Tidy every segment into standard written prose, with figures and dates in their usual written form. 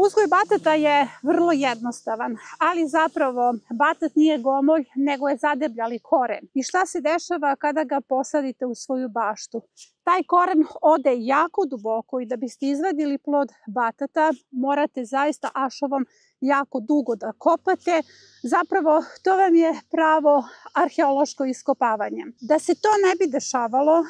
Uzgoj batata je vrlo jednostavan, ali zapravo batat nije gomolj, nego je zadebljali koren. I šta se dešava kada ga posadite u svoju baštu? Taj koren ode jako duboko i da biste izvadili plod batata, morate zaista ašovom jako dugo da kopate. Zapravo, to vam je pravo arheološko iskopavanje. Da se to ne bi dešavalo,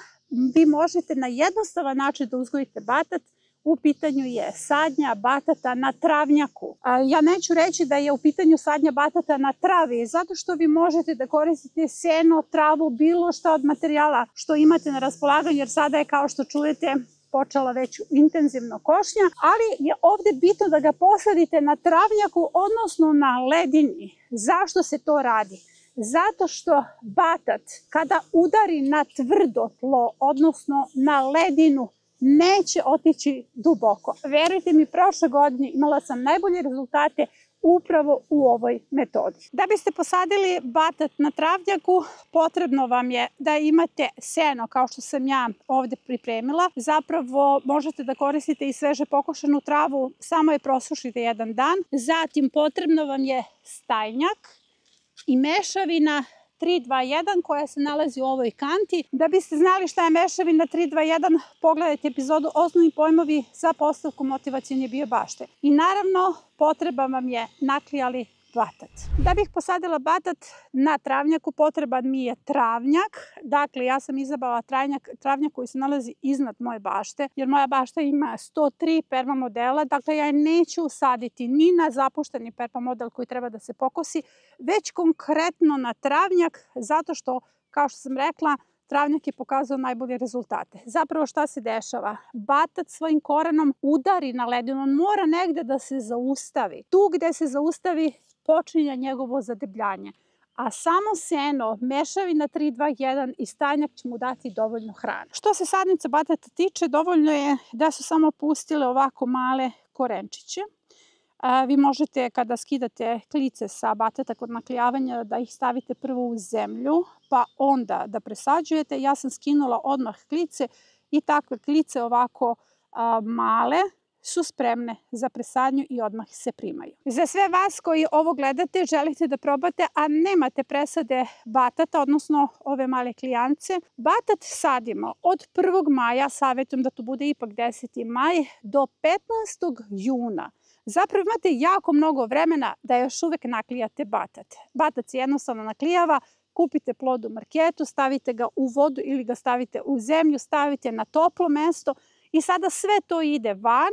vi možete na jednostavan način da uzgojite batat. U pitanju je sadnja batata na travnjaku. Ja neću reći da je u pitanju sadnja batata na travi, zato što vi možete da koristite seno, travu, bilo šta od materijala što imate na raspolaganju, jer sada je, kao što čujete, počela već intenzivno košnja, ali je ovde bitno da ga posadite na travnjaku, odnosno na ledini. Zašto se to radi? Zato što batat, kada udari na tvrdo tlo, odnosno na ledinu, neće otići duboko. Verujte mi, prošle godine imala sam najbolje rezultate upravo u ovoj metodi. Da biste posadili batat na travnjaku, potrebno vam je da imate seno, kao što sam ja ovde pripremila. Zapravo možete da koristite i sveže pokošenu travu, samo je prosušite jedan dan. Zatim potrebno vam je stajnjak i mešavina 3-2-1 koja se nalazi u ovoj kanti. Da biste znali šta je mešavina 3-2-1, pogledajte epizodu Osnovni pojmovi za postavku motivacione biobašte. I naravno, potreba vam je naklijali batat. Da bih posadila batat na travnjaku, potreban mi je travnjak. Dakle, ja sam izabrala travnjak koji se nalazi iznad moje bašte, jer moja bašta ima 103 permamodela. Dakle, ja neću usaditi ni na zapušteni permamodel koji treba da se pokosi, već konkretno na travnjak, zato što, kao što sam rekla, travnjak je pokazao najbolje rezultate. Zapravo šta se dešava? Batat svojim korenom udari na ledinu, on mora negde da se zaustavi. Tu gde se zaustavi počinje njegovo zadebljanje. A samo seno, mešavina 3-2-1 i stajnjak će mu dati dovoljno hrane. Što se sadnica batata tiče, dovoljno je da su samo pustile ovako male korenčiće. Vi možete, kada skidate klice sa batata kod naklijavanja, da ih stavite prvo u zemlju, pa onda da presađujete. Ja sam skinula odmah klice i takve klice ovako male su spremne za presadnju i odmah se primaju. Za sve vas koji ovo gledate, želite da probate, a nemate presade batata, odnosno ove male klijance, batat sadimo od 1. maja, savjetujem da to bude ipak 10. maj, do 15. juna. Zapravo imate jako mnogo vremena da još uvek naklijate batat. Batat se jednostavno naklijava, kupite plod u marketu, stavite ga u vodu ili ga stavite u zemlju, stavite na toplo mesto i sada sve to ide van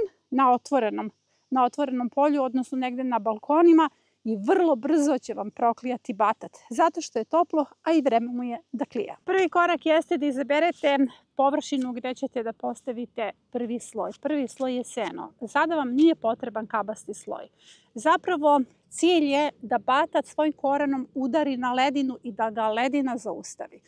na otvorenom polju, odnosno negde na balkonima i vrlo brzo će vam proklijati batat, zato što je toplo, a i vreme mu je da klija. Prvi korak jeste da izaberete površinu gde ćete da postavite prvi sloj. Prvi sloj je seno. Sada vam nije potreban kabasti sloj. Zapravo, cilj je da batat svojim korenom udari na ledinu i da ga ledina zaustavi.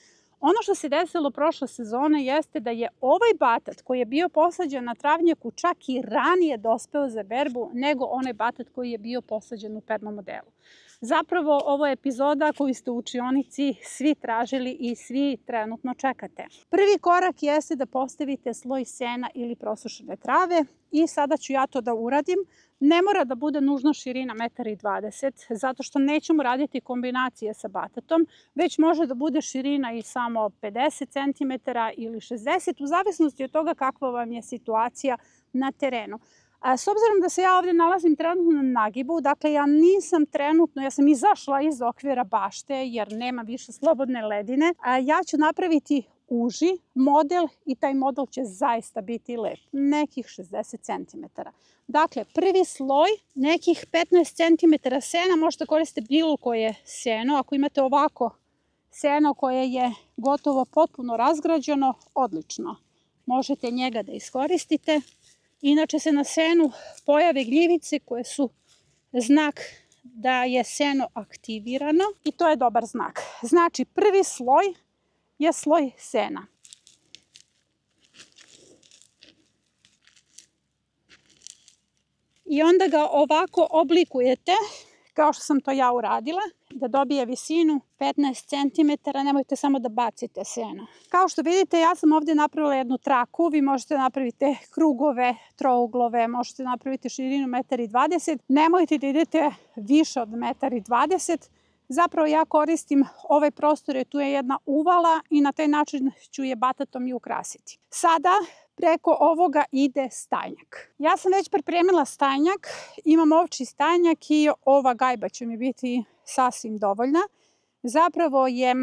Ono što se desilo prošle sezone jeste da je ovaj batat koji je bio posađen na travnjaku čak i ranije dospeo za berbu nego onaj batat koji je bio posađen u permamodelu. Zapravo, ovo je epizoda koju ste u učionici svi tražili i svi trenutno čekate. Prvi korak jeste da postavite sloj sena ili prosušene trave i sada ću ja to da uradim. Ne mora da bude nužno širina 1,20 m, zato što nećemo raditi kombinacije sa batatom, već može da bude širina i samo 50 cm ili 60, u zavisnosti od toga kakva vam je situacija na terenu. S obzirom da se ja ovde nalazim trenutno na nagibu, dakle ja sam izašla iz okvira bašte jer nema više slobodne ledine, ja ću napraviti uži model i taj model će zaista biti lep, nekih 60 cm. Dakle, prvi sloj, nekih 15 cm sena, možete koristiti bilo koje seno. Ako imate ovako seno koje je gotovo potpuno razgrađeno, odlično. Možete njega da iskoristite. Inače se na senu pojave gljivice koje su znak da je seno aktivirano i to je dobar znak. Znači, prvi sloj je sloj sena. I onda ga ovako oblikujete, kao što sam to ja uradila. da dobije visinu 15 cm, nemojte samo da bacite seno. Kao što vidite, ja sam ovdje napravila jednu traku, vi možete napraviti krugove, trouglove, možete napraviti širinu 1,20 m, nemojte da idete više od 1,20 m. Zapravo ja koristim ovaj prostor jer tu je jedna uvala i na taj način ću je batatom i ukrasiti. Sada preko ovoga ide stajnjak. Ja sam već pripremila stajnjak, imam ovčji stajnjak i ova gajba će mi biti sasvim dovoljna. Zapravo je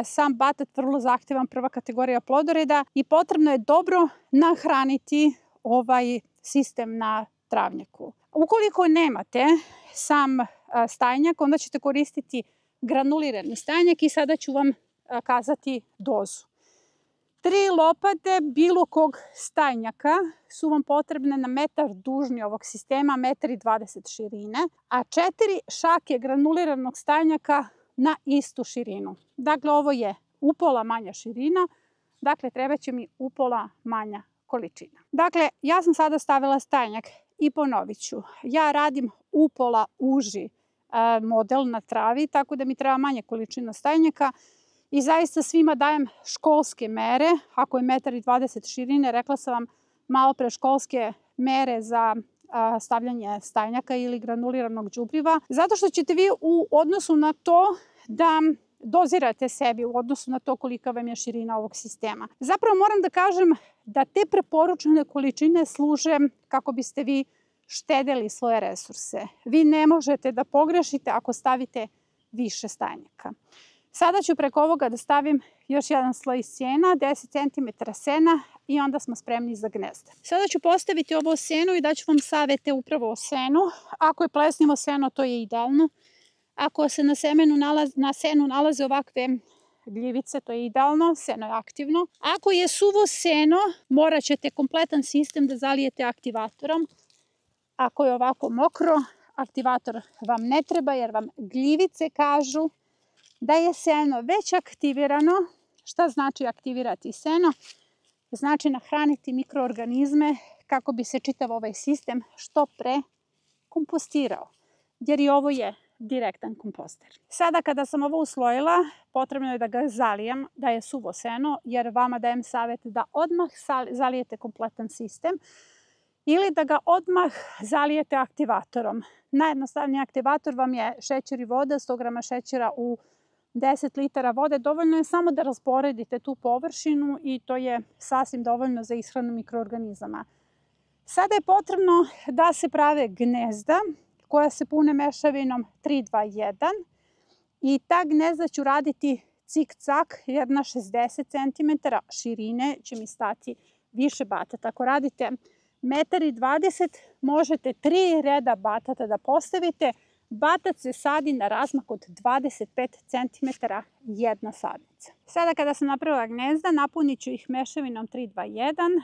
sam batat vrlo zahtevan, prva kategorija plodoreda i potrebno je dobro nahraniti ovaj sistem na travnjaku. Ukoliko nemate sam stajnjak, onda ćete koristiti granulirani stajnjak i sada ću vam kazati dozu. 3 lopate bilo kog stajnjaka su vam potrebne na metar dužni ovog sistema, 1,20 m širine, a 4 šake granuliranog stajnjaka na istu širinu. Dakle, ovo je upola manja širina, dakle treba će mi upola manja količina. Dakle, ja sam sada stavila stajnjak i ponovit ću. Ja radim upola uži model na travi, tako da mi treba manja količina stajnjaka. I zaista svima dajem školske mere, ako je 1,20 m širine, rekla sam vam malo pre školske mere za stavljanje stajnjaka ili granuliranog đubriva, zato što ćete vi u odnosu na to da dozirate sebi, u odnosu na to kolika vam je širina ovog sistema. Zapravo moram da kažem da te preporučene količine služe kako biste vi štedeli svoje resurse. Vi ne možete da pogrešite ako stavite više stajnjaka. Sada ću preko ovoga da stavim još jedan sloj sena, 10 cm sena i onda smo spremni za gnezda. Sada ću postaviti ovo seno i daću vam savete upravo o senu. Ako je plesnivo seno, to je idealno. Ako se na senu nalaze ovakve gljivice, to je idealno, seno je aktivno. Ako je suvo seno, morat ćete kompletan sistem da zalijete aktivatorom. Ako je ovako mokro, aktivator vam ne treba jer vam gljivice kažu da je seno već aktivirano. Šta znači aktivirati seno? Znači nahraniti mikroorganizme kako bi se čitav ovaj sistem što pre kompostirao. Jer i ovo je direktan komposter. Sada kada sam ovo uslojila, potrebno je da ga zalijem, da je suvo seno, jer vama dajem savjet da odmah zalijete kompletan sistem ili da ga odmah zalijete aktivatorom. Najjednostavniji aktivator vam je šećer i voda, 100 grama šećera u 10 litara vode. Dovoljno je samo da rasporedite tu površinu i to je sasvim dovoljno za ishranu mikroorganizama. Sada je potrebno da se prave gnezda koja se pune mešavinom 3-2-1 i ta gnezda ću raditi cik-cak jer na 60 cm širine će mi stati više batata. Ako radite 1,20 m možete 3 reda batata da postavite. Batat se sadi na razmak od 25 cm jedna sadnica. Sada kada sam napravila gnezda, napunit ću ih mešavinom 3-2-1.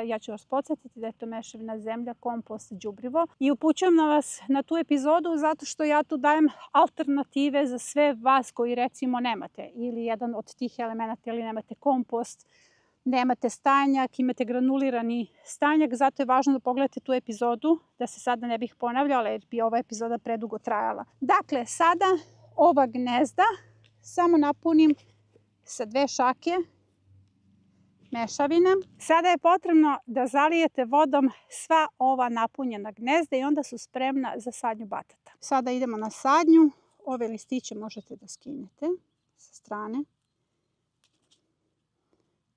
Ja ću vas podsjetiti da je to mešavina zemlja, kompost, đubrivo. I upućujem vas na tu epizodu zato što ja tu dajem alternative za sve vas koji recimo nemate ili jedan od tih elemenata ili nemate kompost, nemate stajnjak, imate granulirani stajnjak, zato je važno da pogledate tu epizodu, da se sada ne bih ponavljala jer bi ova epizoda predugo trajala. Dakle, sada ova gnezda samo napunim sa 2 šake mešavine. Sada je potrebno da zalijete vodom sva ova napunjena gnezda i onda su spremna za sadnju batata. Sada idemo na sadnju. Ove listiće možete da skinete sa strane.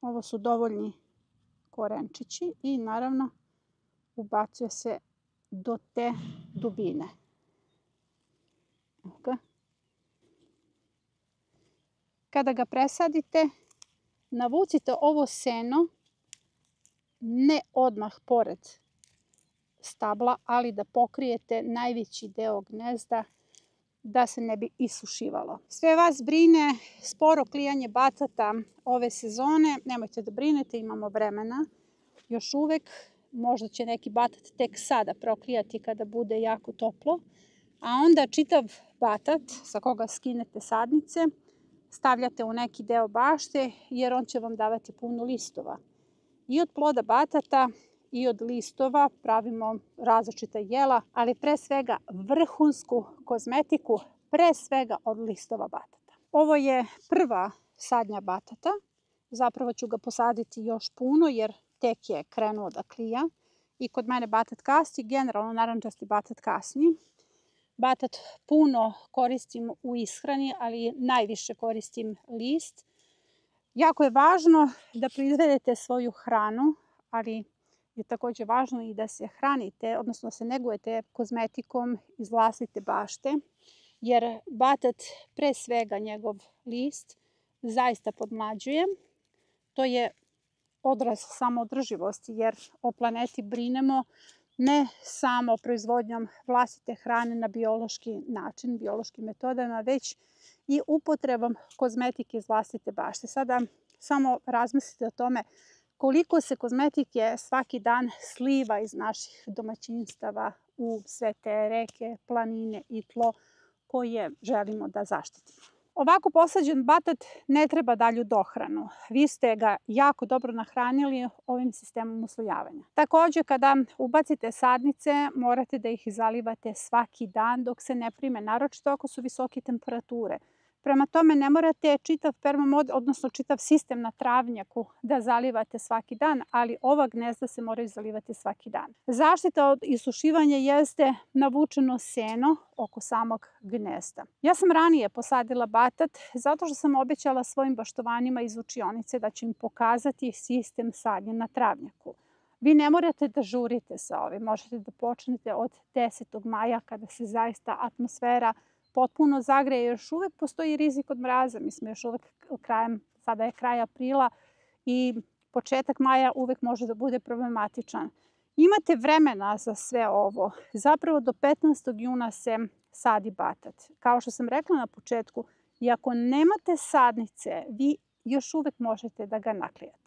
Ovo su dovoljni korenčići i naravno ubacuje se do te dubine. Kada ga presadite, navucite ovo seno ne odmah pored stabla, ali da pokrijete najveći deo gnezda da se ne bi isušivalo. Sve vas brine sporo klijanje batata ove sezone. Nemojte da brinete, imamo vremena. Još uvek, možda će neki batat tek sada proklijati kada bude jako toplo. A onda čitav batat sa koga skinete sadnice stavljate u neki deo bašte jer on će vam davati puno listova. I od ploda batata i od listova pravimo različita jela, ali pre svega vrhunsku kozmetiku, pre svega od listova batata. Ovo je prva sadnja batata. Zapravo ću ga posaditi još puno jer tek je krenuo da klija. I kod mene batat kasni, generalno narančasti batat kasni. Batat puno koristim u ishrani, ali najviše koristim list. Jako je važno da proizvedete svoju hranu, ali je takođe važno i da se hranite, odnosno da se negujete kozmetikom iz vlastite bašte, jer batat, pre svega njegov list, zaista podmlađuje. To je odraz samoodrživosti, jer o planeti brinemo ne samo proizvodnjom vlastite hrane na biološki način, biološkim metodama, već i upotrebom kozmetike iz vlastite bašte. Sada samo razmislite o tome koliko se kozmetike svaki dan sliva iz naših domaćinstava u sve te reke, planine i tlo koje želimo da zaštitimo. Ovako posađen batat ne treba dalju dohranu. Vi ste ga jako dobro nahranili ovim sistemom uslojavanja. Takođe, kada ubacite sadnice, morate da ih zalivate svaki dan dok se ne prime, naročito ako su visoke temperature. Prema tome, ne morate čitav permamod, odnosno čitav sistem na travnjaku da zalivate svaki dan, ali ova gnezda se moraju zalivati svaki dan. Zaštita od isušivanja jeste navučeno seno oko samog gnezda. Ja sam ranije posadila batat zato što sam obećala svojim baštovanima iz učionice da ću im pokazati sistem sadnje na travnjaku. Vi ne morate da žurite sa ovim, možete da počnete od 10. maja kada se zaista atmosfera potpuno zagreje. Još uvek postoji rizik od mraza. Mi smo još uvek sada je kraj aprila i početak maja uvek može da bude problematičan. Imate vremena za sve ovo. Zapravo do 15. juna se sadi batat. Kao što sam rekla na početku, i ako nemate sadnice, vi još uvek možete da ga naklijete.